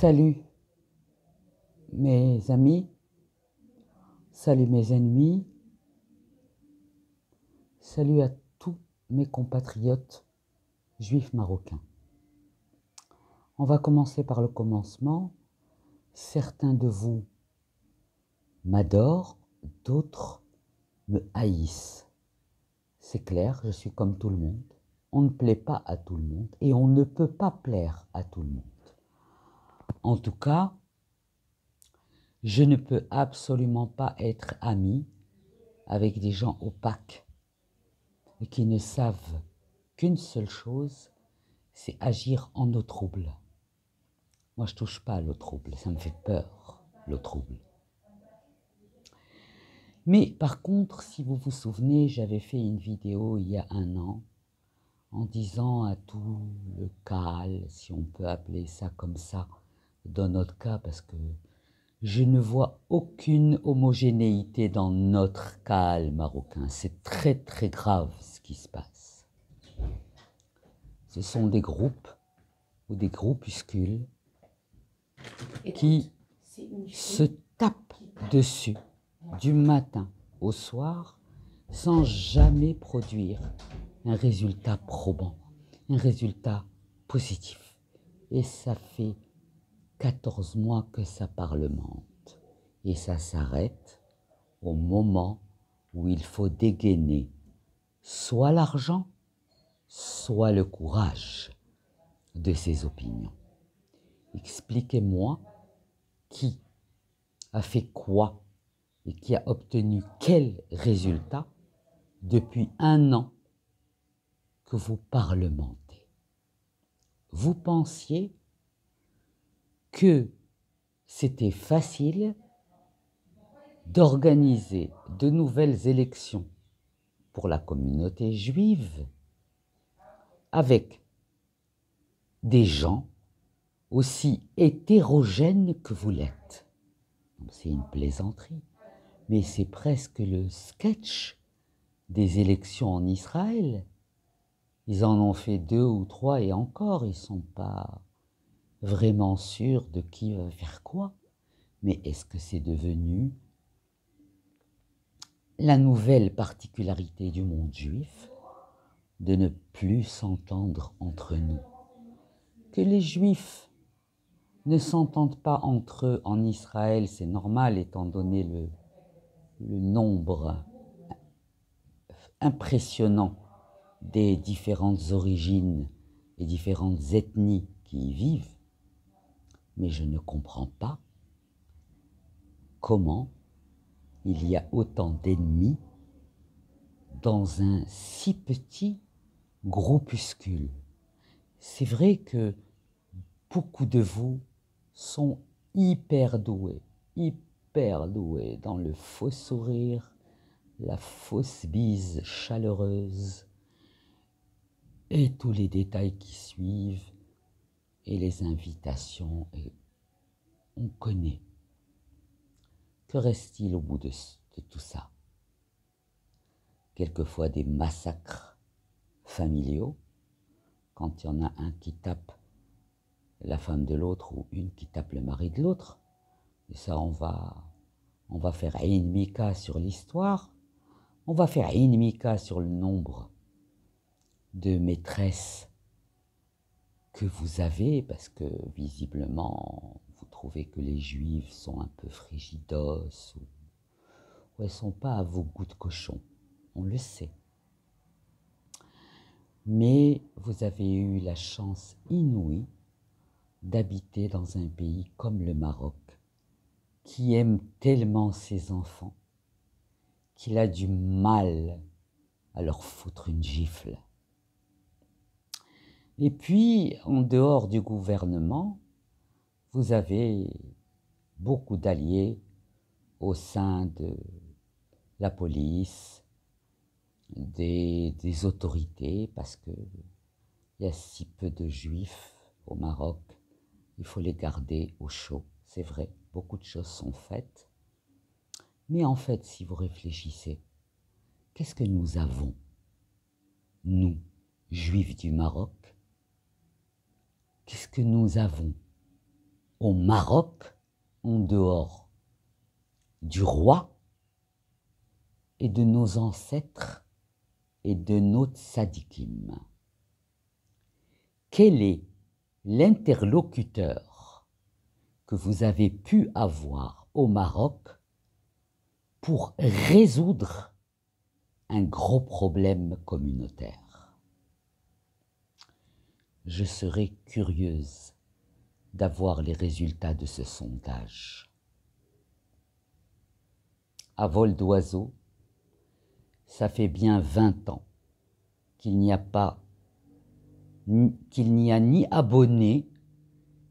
Salut mes amis, salut mes ennemis, salut à tous mes compatriotes juifs marocains. On va commencer par le commencement. Certains de vous m'adorent, d'autres me haïssent. C'est clair, je suis comme tout le monde. On ne plaît pas à tout le monde et on ne peut pas plaire à tout le monde. En tout cas, je ne peux absolument pas être ami avec des gens opaques et qui ne savent qu'une seule chose, c'est agir en eau trouble. Moi, je touche pas à l'eau trouble, ça me fait peur, l'eau trouble. Mais par contre, si vous vous souvenez, j'avais fait une vidéo il y a 1 an en disant à tout le CAL, si on peut appeler ça comme ça, dans notre cas, parce que je ne vois aucune homogénéité dans notre CAL marocain. C'est très très grave ce qui se passe. Ce sont des groupes ou des groupuscules qui se tapent dessus du matin au soir sans jamais produire un résultat probant, un résultat positif. Et ça fait 14 mois que ça parlemente. Et ça s'arrête au moment où il faut dégainer soit l'argent, soit le courage de ses opinions. Expliquez-moi qui a fait quoi et qui a obtenu quel résultat depuis 1 an que vous parlementez. Vous pensiez que c'était facile d'organiser de nouvelles élections pour la communauté juive avec des gens aussi hétérogènes que vous l'êtes. C'est une plaisanterie, mais c'est presque le sketch des élections en Israël. Ils en ont fait 2 ou 3 et encore, ils ne sont pas vraiment sûrs de qui va faire quoi. Mais est-ce que c'est devenu la nouvelle particularité du monde juif de ne plus s'entendre entre nous? Que les juifs ne s'entendent pas entre eux en Israël, c'est normal étant donné le nombre impressionnant des différentes origines et différentes ethnies qui y vivent. Mais je ne comprends pas comment il y a autant d'ennemis dans un si petit groupuscule. C'est vrai que beaucoup de vous sont hyper doués dans le faux sourire, la fausse bise chaleureuse et tous les détails qui suivent et les invitations, et on connaît. Que reste-t-il au bout de tout ça? Quelquefois des massacres familiaux, quand il y en a un qui tape la femme de l'autre ou une qui tape le mari de l'autre. Et ça, on va faire Aïn Mika sur l'histoire, on va faire Aïn Mika sur le nombre de maîtresses que vous avez, parce que visiblement, vous trouvez que les juifs sont un peu frigidos, ou elles ne sont pas à vos goûts de cochon, on le sait. Mais vous avez eu la chance inouïe d'habiter dans un pays comme le Maroc, qui aime tellement ses enfants qu'il a du mal à leur foutre une gifle. Et puis, en dehors du gouvernement, vous avez beaucoup d'alliés au sein de la police, des autorités, parce qu'il y a si peu de juifs au Maroc, il faut les garder au chaud, c'est vrai, beaucoup de choses sont faites. Mais en fait, si vous réfléchissez, qu'est-ce que nous avons, nous, juifs du Maroc? Qu'est-ce que nous avons au Maroc, en dehors du roi et de nos ancêtres et de nos tzadikim? Quel est l'interlocuteur que vous avez pu avoir au Maroc pour résoudre un gros problème communautaire? Je serais curieuse d'avoir les résultats de ce sondage. À vol d'oiseau, ça fait bien 20 ans qu'il n'y a ni abonné,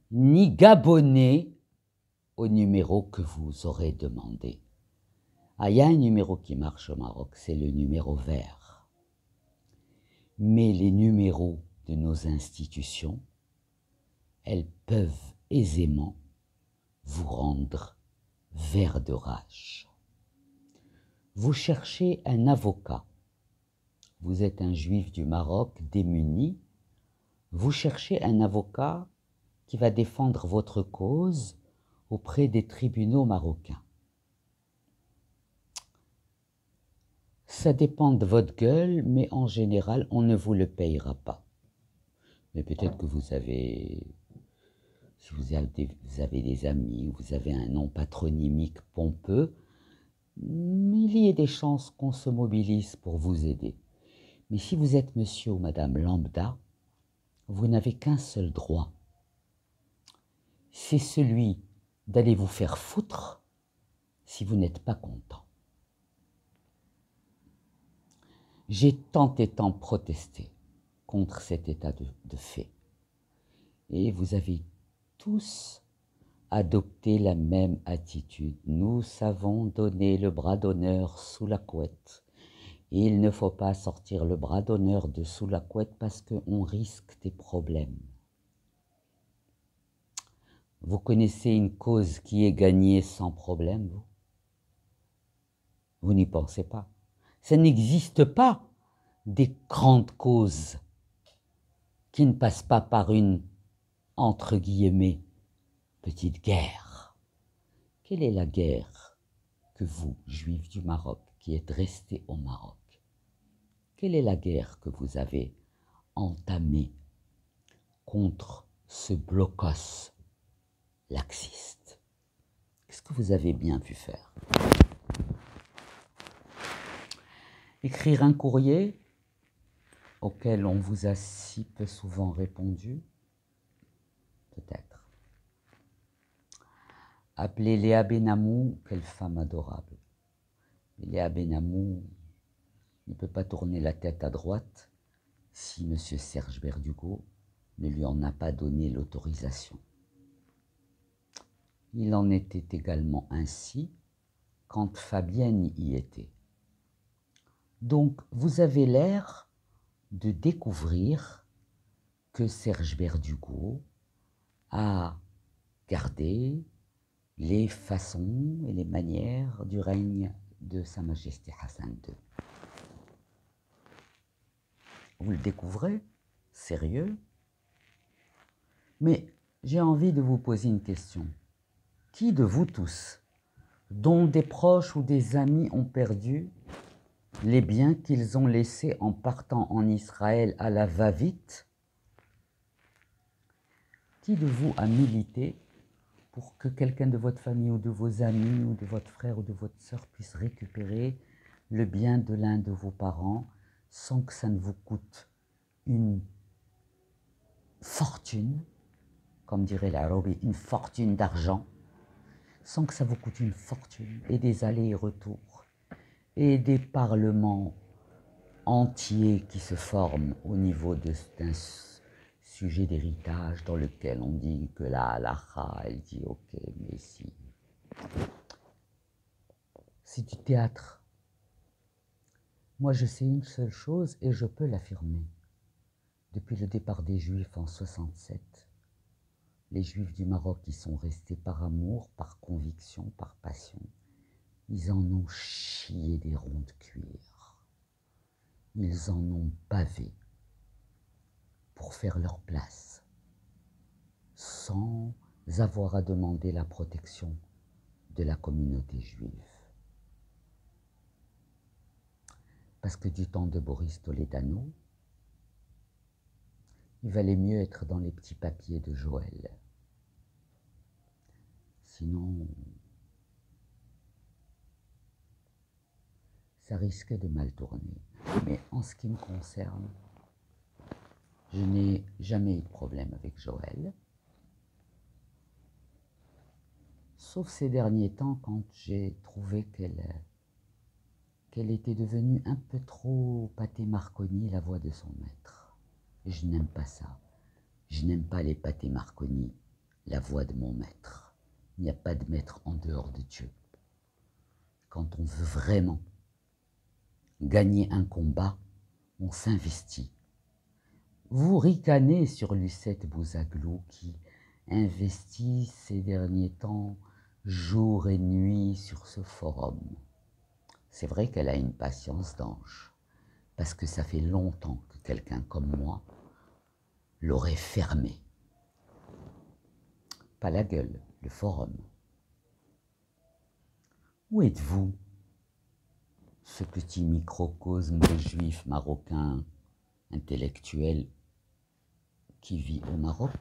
ni gabonné au numéro que vous aurez demandé. Ah, il y a un numéro qui marche au Maroc, c'est le numéro vert. Mais les numéros de nos institutions, elles peuvent aisément vous rendre vert de rage. Vous cherchez un avocat. Vous êtes un juif du Maroc démuni. Vous cherchez un avocat qui va défendre votre cause auprès des tribunaux marocains. Ça dépend de votre gueule, mais en général, on ne vous le payera pas. Mais peut-être que vous avez, si vous avez des amis, ou vous avez un nom patronymique pompeux, il y a des chances qu'on se mobilise pour vous aider. Mais si vous êtes monsieur ou madame lambda, vous n'avez qu'un seul droit. C'est celui d'aller vous faire foutre si vous n'êtes pas content. J'ai tant et tant protesté contre cet état de fait. Et vous avez tous adopté la même attitude. Nous savons donner le bras d'honneur sous la couette. Et il ne faut pas sortir le bras d'honneur de sous la couette parce qu'on risque des problèmes. Vous connaissez une cause qui est gagnée sans problème, vous? Vous n'y pensez pas. Ça n'existe pas des grandes causes qui ne passent pas par une, entre guillemets, petite guerre. Quelle est la guerre que vous, juifs du Maroc, qui êtes restés au Maroc, quelle est la guerre que vous avez entamée contre ce blocos laxiste? Qu'est-ce que vous avez bien pu faire? Écrire un courrier auquel on vous a si peu souvent répondu? Peut-être. Appeler Léa Benamou, quelle femme adorable. Mais Léa Benamou ne peut pas tourner la tête à droite si M. Serge Verdugo ne lui en a pas donné l'autorisation. Il en était également ainsi quand Fabienne y était. Donc, vous avez l'air de découvrir que Serge Verdugo a gardé les façons et les manières du règne de Sa Majesté Hassan II. Vous le découvrez, sérieux, mais j'ai envie de vous poser une question. Qui de vous tous, dont des proches ou des amis ont perdu les biens qu'ils ont laissés en partant en Israël à la va-vite, qui de vous a milité pour que quelqu'un de votre famille ou de vos amis ou de votre frère ou de votre sœur puisse récupérer le bien de l'un de vos parents sans que ça ne vous coûte une fortune, comme dirait l'Arabe, une fortune d'argent, sans que ça vous coûte une fortune et des allers et retours et des parlements entiers qui se forment au niveau d'un sujet d'héritage dans lequel on dit que la halakha, elle dit ok, mais si. C'est du théâtre. Moi, je sais une seule chose et je peux l'affirmer. Depuis le départ des Juifs en 67, les Juifs du Maroc qui sont restés par amour, par conviction, par passion, ils en ont chié des ronds de cuir. Ils en ont bavé pour faire leur place, sans avoir à demander la protection de la communauté juive. Parce que du temps de Boris Toledano, il valait mieux être dans les petits papiers de Joël. Sinon, ça risquait de mal tourner. Mais en ce qui me concerne, je n'ai jamais eu de problème avec Joël. Sauf ces derniers temps quand j'ai trouvé qu'elle était devenue un peu trop pâté Marconi, la voix de son maître. Et je n'aime pas ça. Je n'aime pas les pâté Marconi, la voix de mon maître. Il n'y a pas de maître en dehors de Dieu. Quand on veut vraiment gagner un combat, on s'investit. Vous ricanez sur Lucette Bouzaglou qui investit ces derniers temps jour et nuit sur ce forum. C'est vrai qu'elle a une patience d'ange, parce que ça fait longtemps que quelqu'un comme moi l'aurait fermé. Pas la gueule, le forum. Où êtes-vous, ce petit microcosme de juif marocain intellectuel qui vit au Maroc?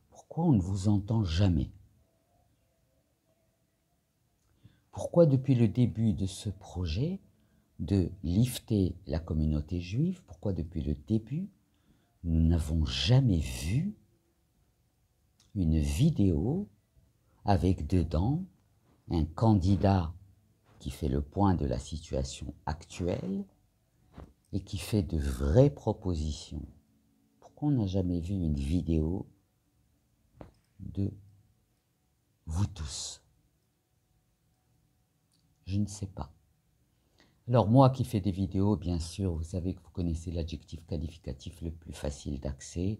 Pourquoi on ne vous entend jamais? Pourquoi depuis le début de ce projet de lifter la communauté juive, pourquoi depuis le début, nous n'avons jamais vu une vidéo avec dedans un candidat qui fait le point de la situation actuelle et qui fait de vraies propositions? Pourquoi on n'a jamais vu une vidéo de vous tous? Je ne sais pas. Alors moi qui fais des vidéos, bien sûr, vous savez que vous connaissez l'adjectif qualificatif le plus facile d'accès.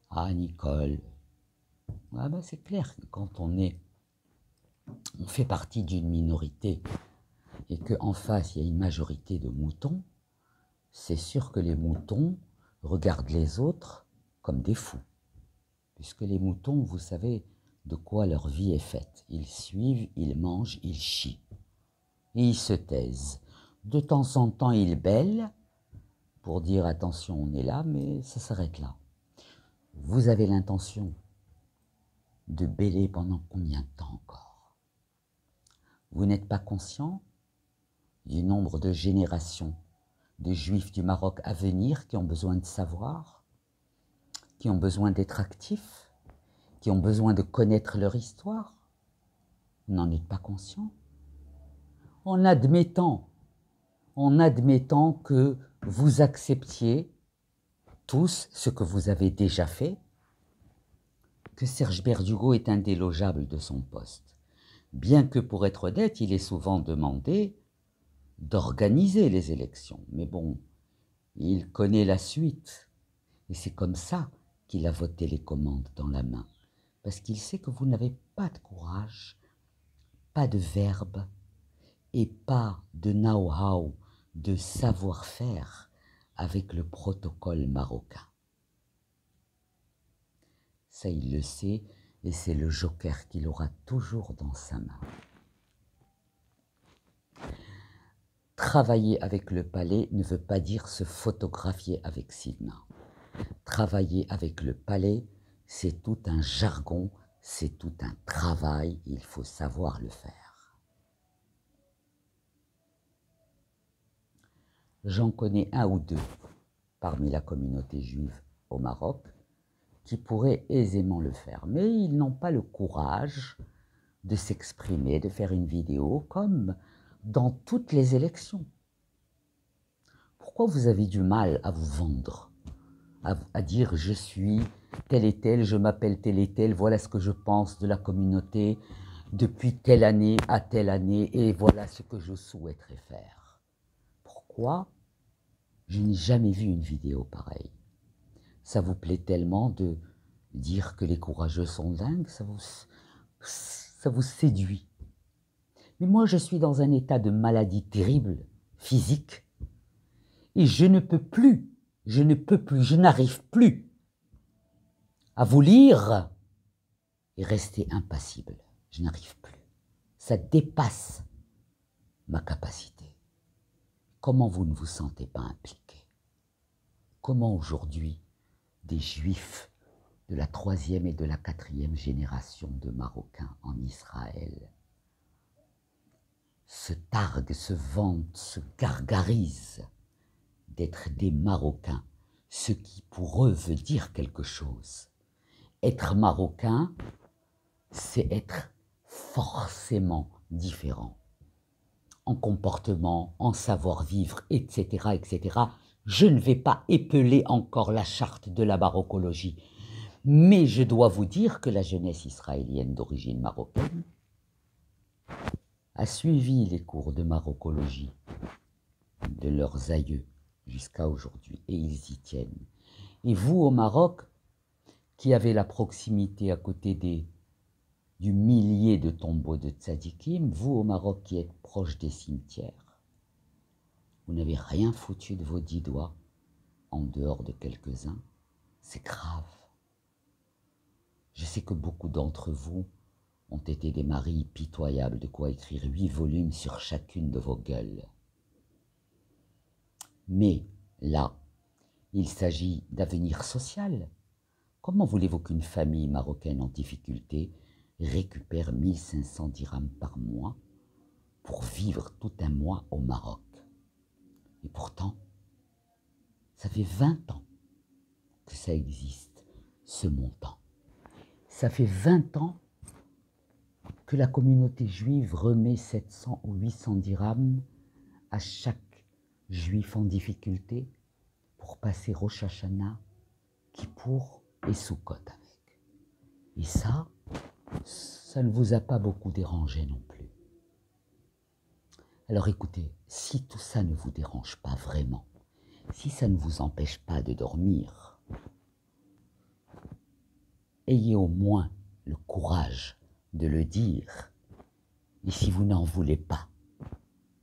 Ah, Nicole. Ah ben c'est clair que quand on fait partie d'une minorité et qu'en face il y a une majorité de moutons, c'est sûr que les moutons regardent les autres comme des fous. Puisque les moutons, vous savez de quoi leur vie est faite. Ils suivent, ils mangent, ils chient. Et ils se taisent. De temps en temps, ils bêlent pour dire attention, on est là, mais ça s'arrête là. Vous avez l'intention de bêler pendant combien de temps encore? Vous n'êtes pas conscient du nombre de générations de juifs du Maroc à venir qui ont besoin de savoir, qui ont besoin d'être actifs, qui ont besoin de connaître leur histoire? Vous n'en êtes pas conscient? En admettant que vous acceptiez tous ce que vous avez déjà fait, que Serge Berdugo est indélogeable de son poste, bien que pour être honnête, il est souvent demandé d'organiser les élections. Mais bon, il connaît la suite, et c'est comme ça qu'il a voté les commandes dans la main, parce qu'il sait que vous n'avez pas de courage, pas de verbe, et pas de know-how, de savoir-faire avec le protocole marocain. Ça, il le sait, et c'est le joker qu'il aura toujours dans sa main. Travailler avec le palais ne veut pas dire se photographier avec Sidna. Travailler avec le palais, c'est tout un jargon, c'est tout un travail, il faut savoir le faire. J'en connais un ou deux parmi la communauté juive au Maroc qui pourraient aisément le faire, mais ils n'ont pas le courage de s'exprimer, de faire une vidéo comme dans toutes les élections. Pourquoi vous avez du mal à vous vendre, à dire je suis tel et tel, je m'appelle tel et tel, voilà ce que je pense de la communauté depuis telle année à telle année et voilà ce que je souhaiterais faire? Pourquoi? Je n'ai jamais vu une vidéo pareille. Ça vous plaît tellement de dire que les courageux sont dingues, ça vous séduit. Mais moi, je suis dans un état de maladie terrible, physique, et je n'arrive plus à vous lire et rester impassible. Je n'arrive plus. Ça dépasse ma capacité. Comment vous ne vous sentez pas impliqué? Comment aujourd'hui des Juifs de la 3e et de la 4e génération de Marocains en Israël se targuent, se vantent, se gargarisent d'être des Marocains, ce qui pour eux veut dire quelque chose. Être Marocain, c'est être forcément différent en comportement, en savoir-vivre, etc., etc. Je ne vais pas épeler encore la charte de la maroccologie, mais je dois vous dire que la jeunesse israélienne d'origine marocaine a suivi les cours de maroccologie de leurs aïeux jusqu'à aujourd'hui, et ils y tiennent. Et vous, au Maroc, qui avez la proximité à côté du millier de tombeaux de tzadikim, vous, au Maroc, qui êtes proche des cimetières, vous n'avez rien foutu de vos 10 doigts, en dehors de quelques-uns. C'est grave. Je sais que beaucoup d'entre vous ont été des maris pitoyables, de quoi écrire 8 volumes sur chacune de vos gueules. Mais là, il s'agit d'avenir social. Comment voulez-vous qu'une famille marocaine en difficulté récupère 1500 dirhams par mois pour vivre tout un mois au Maroc? Et pourtant, ça fait 20 ans que ça existe, ce montant. Ça fait 20 ans que la communauté juive remet 700 ou 800 dirhams à chaque juif en difficulté pour passer Rosh Hashanah, Kippour et Sukkot avec. Et ça ne vous a pas beaucoup dérangé non plus. Alors écoutez, si tout ça ne vous dérange pas vraiment, si ça ne vous empêche pas de dormir, ayez au moins le courage de le dire. Et si vous n'en voulez pas,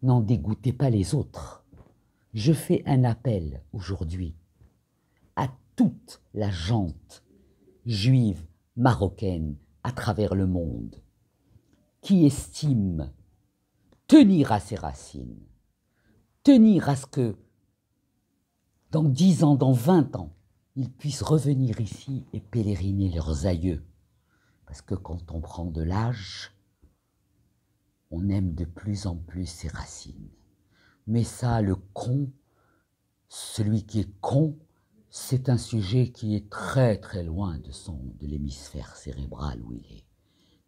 n'en dégoûtez pas les autres. Je fais un appel aujourd'hui à toute la gente juive, marocaine, à travers le monde, qui estime tenir à ses racines, tenir à ce que dans 10 ans, dans 20 ans, ils puissent revenir ici et pèleriner leurs aïeux. Parce que quand on prend de l'âge, on aime de plus en plus ses racines. Mais ça, le con, celui qui est con, c'est un sujet qui est très très loin de l'hémisphère cérébral où il est.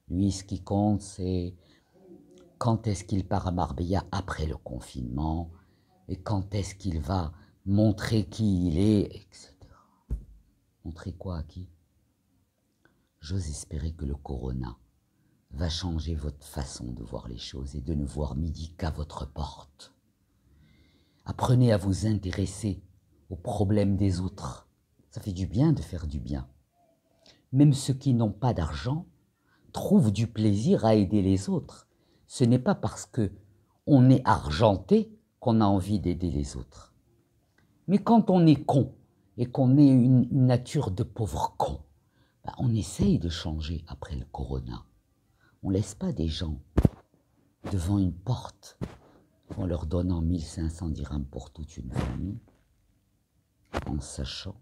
Lui, ce qui compte, c'est quand est-ce qu'il part à Marbella après le confinement, et quand est-ce qu'il va montrer qui il est, etc. Montrer quoi à qui? J'ose espérer que le corona va changer votre façon de voir les choses et de ne voir midi qu'à votre porte. Apprenez à vous intéresser aux problèmes des autres. Ça fait du bien de faire du bien. Même ceux qui n'ont pas d'argent trouvent du plaisir à aider les autres. Ce n'est pas parce qu'on est argenté qu'on a envie d'aider les autres. Mais quand on est con et qu'on est une nature de pauvre con, on essaye de changer après le corona. On ne laisse pas des gens devant une porte en leur donnant 1500 dirhams pour toute une famille, en sachant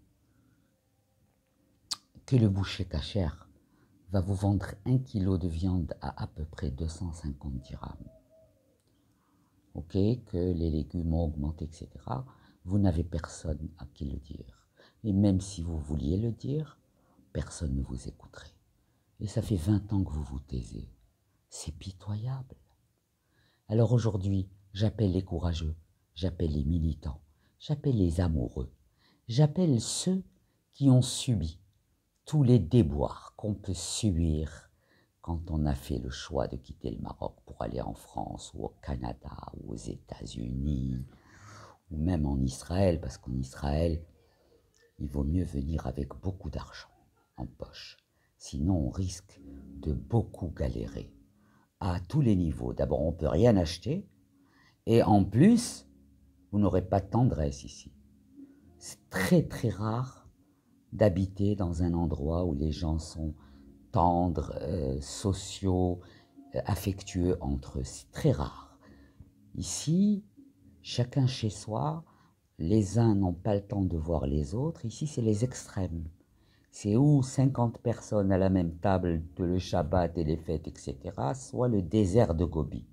que le boucher cachère va vous vendre 1 kilo de viande à peu près 250 dirhams. Ok, que les légumes ont augmenté, etc. Vous n'avez personne à qui le dire. Et même si vous vouliez le dire, personne ne vous écouterait. Et ça fait 20 ans que vous vous taisez. C'est pitoyable. Alors aujourd'hui, j'appelle les courageux, j'appelle les militants, j'appelle les amoureux, j'appelle ceux qui ont subi tous les déboires qu'on peut subir quand on a fait le choix de quitter le Maroc pour aller en France ou au Canada ou aux États-Unis ou même en Israël, parce qu'en Israël, il vaut mieux venir avec beaucoup d'argent en poche. Sinon, on risque de beaucoup galérer à tous les niveaux. D'abord, on ne peut rien acheter et en plus, vous n'aurez pas de tendresse ici. C'est très très rare d'habiter dans un endroit où les gens sont tendres, sociaux, affectueux entre eux. C'est très rare. Ici, chacun chez soi, les uns n'ont pas le temps de voir les autres. Ici, c'est les extrêmes. C'est ou 50 personnes à la même table de le Shabbat et les fêtes, etc., soit le désert de Gobi.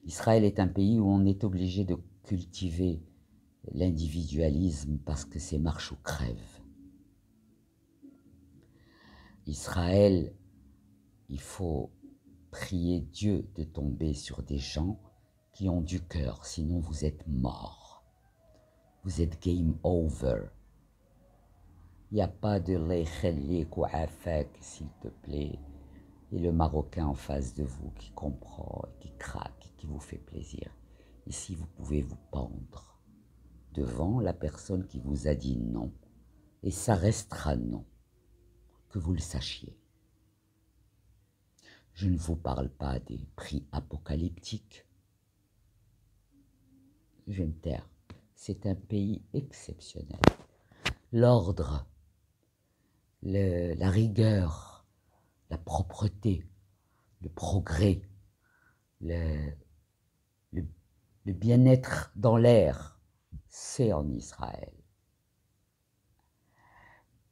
Israël est un pays où on est obligé de cultiver l'individualisme parce que c'est marche ou crève. Israël, il faut prier Dieu de tomber sur des gens qui ont du cœur, sinon vous êtes morts. Vous êtes game over. Il n'y a pas de lechelik ou afak, s'il te plaît, et le Marocain en face de vous qui comprend, qui craque, qui vous fait plaisir. Ici, vous pouvez vous pendre devant la personne qui vous a dit non, et ça restera non, que vous le sachiez. Je ne vous parle pas des prix apocalyptiques. Je vais me taire. C'est un pays exceptionnel. L'ordre, la rigueur, la propreté, le progrès, le bien-être dans l'air, c'est en Israël.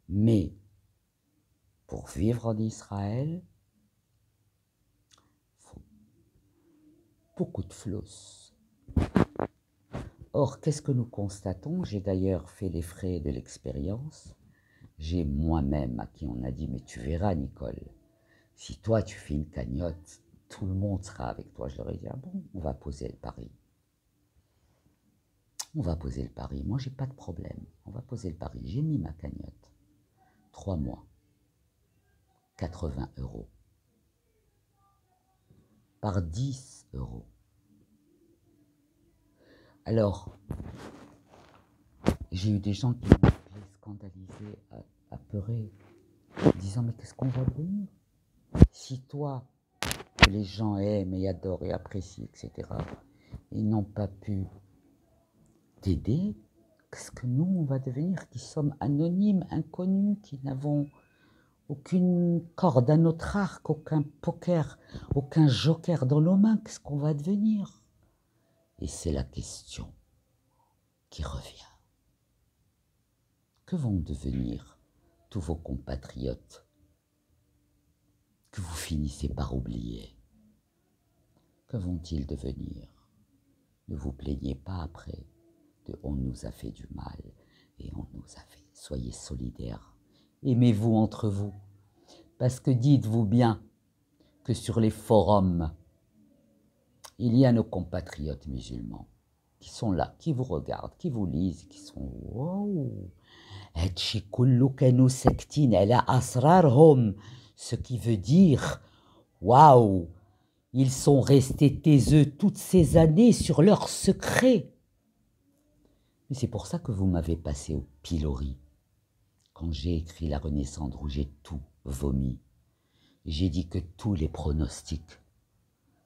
Mais pour vivre en Israël, il faut beaucoup de flous. Or, qu'est-ce que nous constatons? J'ai d'ailleurs fait les frais de l'expérience. J'ai moi-même à qui on a dit, mais tu verras Nicole, si toi tu fais une cagnotte, tout le monde sera avec toi. Je leur ai dit, ah bon, on va poser le pari. On va poser le pari. Moi, j'ai pas de problème. On va poser le pari. J'ai mis ma cagnotte. 3 mois. 80 €. Par 10 €. Alors, j'ai eu des gens qui m'ont appelé scandalisés, apeurés, disant, mais qu'est-ce qu'on va devenir? Si toi, que les gens aiment et adorent et apprécient, etc., ils n'ont pas pu t'aider, qu'est-ce que nous, on va devenir, qui sommes anonymes, inconnus, qui n'avons aucune corde à notre arc, aucun poker, aucun joker dans nos mains, qu'est-ce qu'on va devenir? Et c'est la question qui revient. Que vont devenir tous vos compatriotes que vous finissez par oublier? Que vont-ils devenir? Ne vous plaignez pas après de « on nous a fait du mal et on nous a fait ». Soyez solidaires, aimez-vous entre vous, parce que dites-vous bien que sur les forums, il y a nos compatriotes musulmans qui sont là, qui vous regardent, qui vous lisent, qui sont « wow ». Ce qui veut dire « waouh ». Ils sont restés taiseux toutes ces années sur leurs secrets. Mais c'est pour ça que vous m'avez passé au pilori. Quand j'ai écrit La Renaissance, où j'ai tout vomi, j'ai dit que tous les pronostics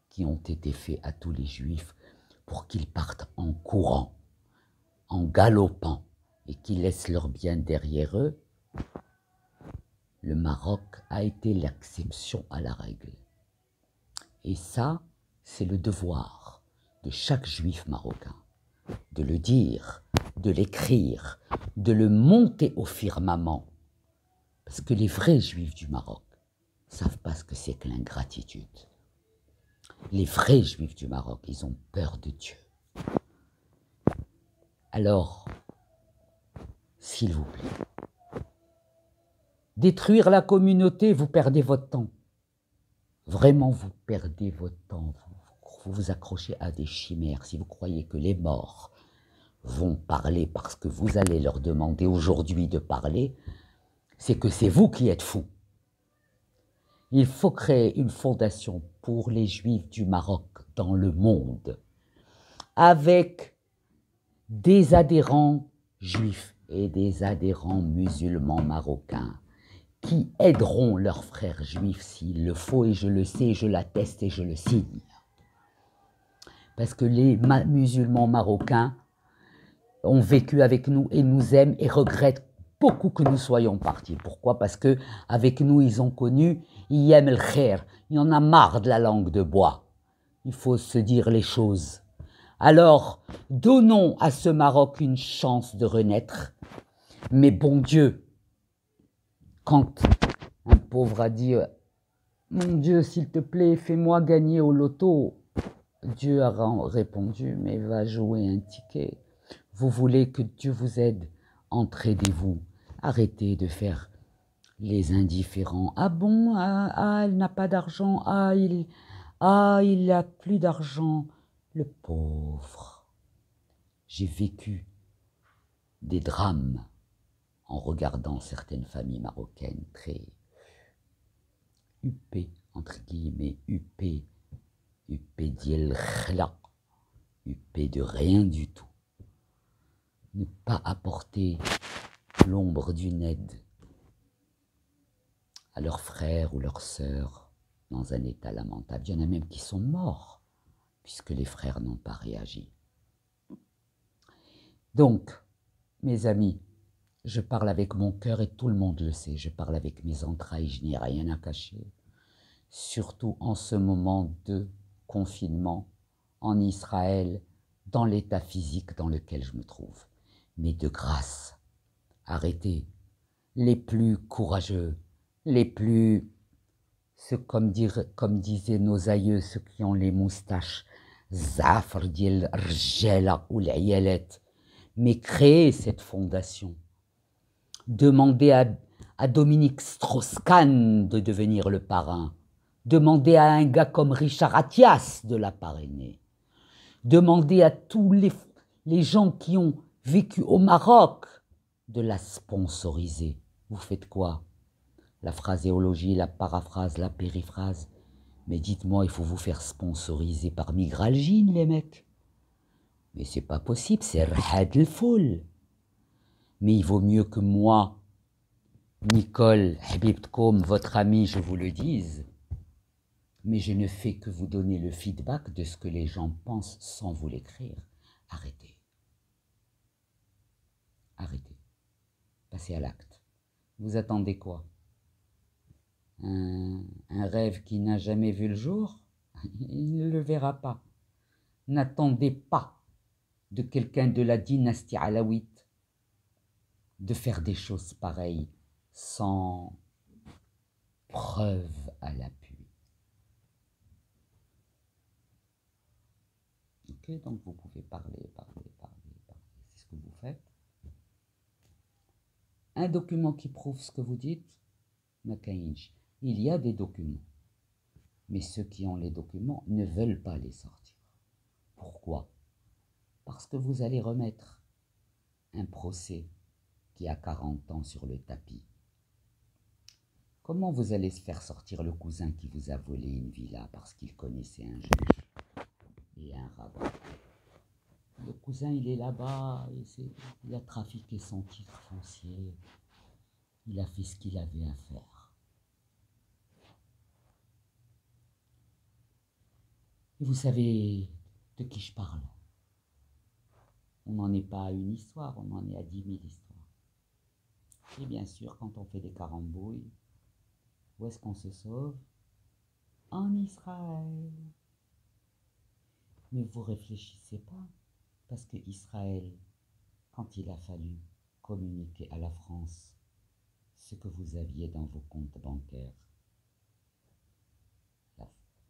qui ont été faits à tous les Juifs pour qu'ils partent en courant, en galopant, et qu'ils laissent leurs biens derrière eux, le Maroc a été l'exception à la règle. Et ça, c'est le devoir de chaque juif marocain, de le dire, de l'écrire, de le monter au firmament. Parce que les vrais juifs du Maroc ne savent pas ce que c'est que l'ingratitude. Les vrais juifs du Maroc, ils ont peur de Dieu. Alors, s'il vous plaît, détruire la communauté, vous perdez votre temps. Vraiment, vous perdez votre temps, vous vous accrochez à des chimères. Si vous croyez que les morts vont parler parce que vous allez leur demander aujourd'hui de parler, c'est que c'est vous qui êtes fous. Il faut créer une fondation pour les Juifs du Maroc dans le monde, avec des adhérents juifs et des adhérents musulmans marocains, qui aideront leurs frères juifs s'il le faut, et je le sais, je l'atteste et je le signe. Parce que les musulmans marocains ont vécu avec nous et nous aiment et regrettent beaucoup que nous soyons partis. Pourquoi? Parce que avec nous, ils ont connu Yem el Khair. Il y en a marre de la langue de bois. Il faut se dire les choses. Alors, donnons à ce Maroc une chance de renaître. Mais bon Dieu, quand un pauvre a dit « Mon Dieu, s'il te plaît, fais-moi gagner au loto », Dieu a répondu « Mais va jouer un ticket. Vous voulez que Dieu vous aide? Entraidez-vous. Arrêtez de faire les indifférents. Ah bon, elle n'a pas d'argent. Il a plus d'argent. Le pauvre. » J'ai vécu des drames en regardant certaines familles marocaines très huppées, entre guillemets, huppées d'yel khla, huppées de rien du tout. Ne pas apporter l'ombre d'une aide à leurs frères ou leurs sœurs dans un état lamentable. Il y en a même qui sont morts, puisque les frères n'ont pas réagi. Donc, mes amis, je parle avec mon cœur et tout le monde le sait. Je parle avec mes entrailles, je n'ai rien à cacher. Surtout en ce moment de confinement en Israël, dans l'état physique dans lequel je me trouve. Mais de grâce, arrêtez. Les plus courageux, les plus, comme disaient nos aïeux, ceux qui ont les moustaches, zafr diel rjala ou l'yalet, mais créez cette fondation. Demandez à Dominique Strauss-Kahn de devenir le parrain. Demandez à un gars comme Richard Attias de la parrainer. Demandez à tous les gens qui ont vécu au Maroc de la sponsoriser. Vous faites quoi? La phraséologie, la paraphrase, la périphrase. Mais dites-moi, il faut vous faire sponsoriser par Migralgine, les mecs. Mais c'est pas possible, c'est Rhad el Foul. Mais il vaut mieux que moi, Nicole Habibtkoum, votre ami, je vous le dise. Mais je ne fais que vous donner le feedback de ce que les gens pensent sans vous l'écrire. Arrêtez. Arrêtez. Passez à l'acte. Vous attendez quoi? Un rêve qui n'a jamais vu le jour? Il ne le verra pas. N'attendez pas de quelqu'un de la dynastie alaouite de faire des choses pareilles sans preuve à l'appui. Ok, donc vous pouvez parler. C'est ce que vous faites. Un document qui prouve ce que vous dites, Nakaïnj. Il y a des documents, mais ceux qui ont les documents ne veulent pas les sortir. Pourquoi? Parce que vous allez remettre un procès qui a 40 ans sur le tapis. Comment vous allez se faire sortir le cousin qui vous a volé une villa parce qu'il connaissait un juge et un rabbin? Le cousin, il est là-bas, il a trafiqué son titre foncier, il a fait ce qu'il avait à faire. Et vous savez de qui je parle? On n'en est pas à une histoire, on en est à 10 000 histoires. Et bien sûr, quand on fait des carambouilles, où est-ce qu'on se sauve? En Israël. Mais vous réfléchissez pas, parce que Israël, quand il a fallu communiquer à la France ce que vous aviez dans vos comptes bancaires,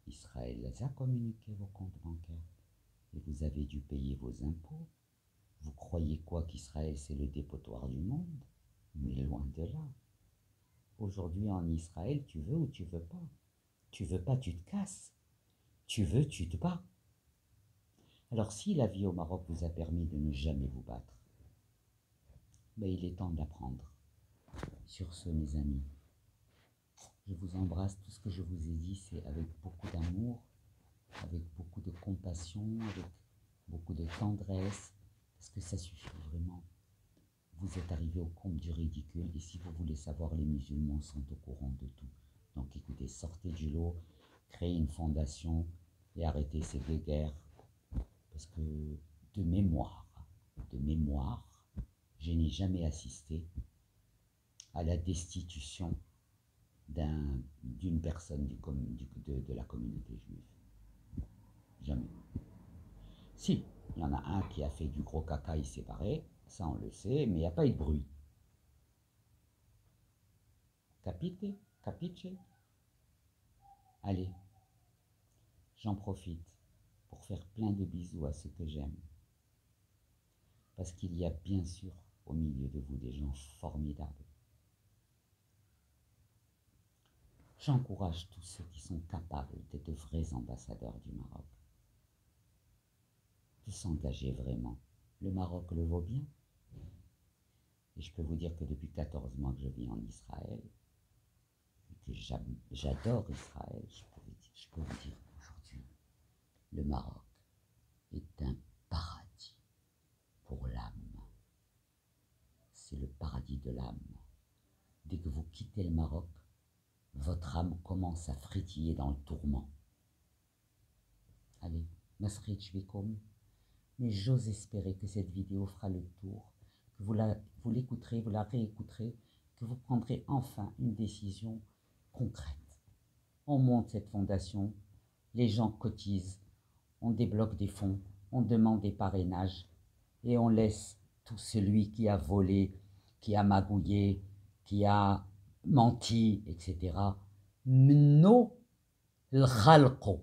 Israël les a communiqué vos comptes bancaires et vous avez dû payer vos impôts. Vous croyez quoi, qu'Israël c'est le dépotoir du monde? Mais loin de là. Aujourd'hui en Israël, tu veux ou tu veux pas. Tu veux pas, tu te casses. Tu veux, tu te bats. Alors si la vie au Maroc vous a permis de ne jamais vous battre, ben il est temps d'apprendre. Sur ce, mes amis, je vous embrasse. Tout ce que je vous ai dit, c'est avec beaucoup d'amour, avec beaucoup de compassion, avec beaucoup de tendresse, parce que ça suffit vraiment. Vous êtes arrivé au comble du ridicule, et si vous voulez savoir, les musulmans sont au courant de tout. Donc écoutez, sortez du lot, créez une fondation et arrêtez ces deux guerres, parce que de mémoire, je n'ai jamais assisté à la destitution d'une personne de la communauté juive. Jamais. Si, il y en a un qui a fait du gros caca, il s'est barré, ça on le sait, mais il n'y a pas eu de bruit. Capite? Capiche? Allez, j'en profite pour faire plein de bisous à ceux que j'aime. Parce qu'il y a bien sûr au milieu de vous des gens formidables. J'encourage tous ceux qui sont capables d'être de vrais ambassadeurs du Maroc, de s'engager vraiment. Le Maroc le vaut bien. Et je peux vous dire que depuis 14 mois que je vis en Israël, et que j'adore Israël, je peux vous dire aujourd'hui, le Maroc est un paradis pour l'âme. C'est le paradis de l'âme. Dès que vous quittez le Maroc, votre âme commence à frétiller dans le tourment. Allez, Nasrid Shvikoum, mais j'ose espérer que cette vidéo fera le tour, que vous l'écouterez, vous la réécouterez, que vous prendrez enfin une décision concrète. On monte cette fondation, les gens cotisent, on débloque des fonds, on demande des parrainages et on laisse tout celui qui a volé, qui a magouillé, qui a menti, etc. Mno l'khalqo.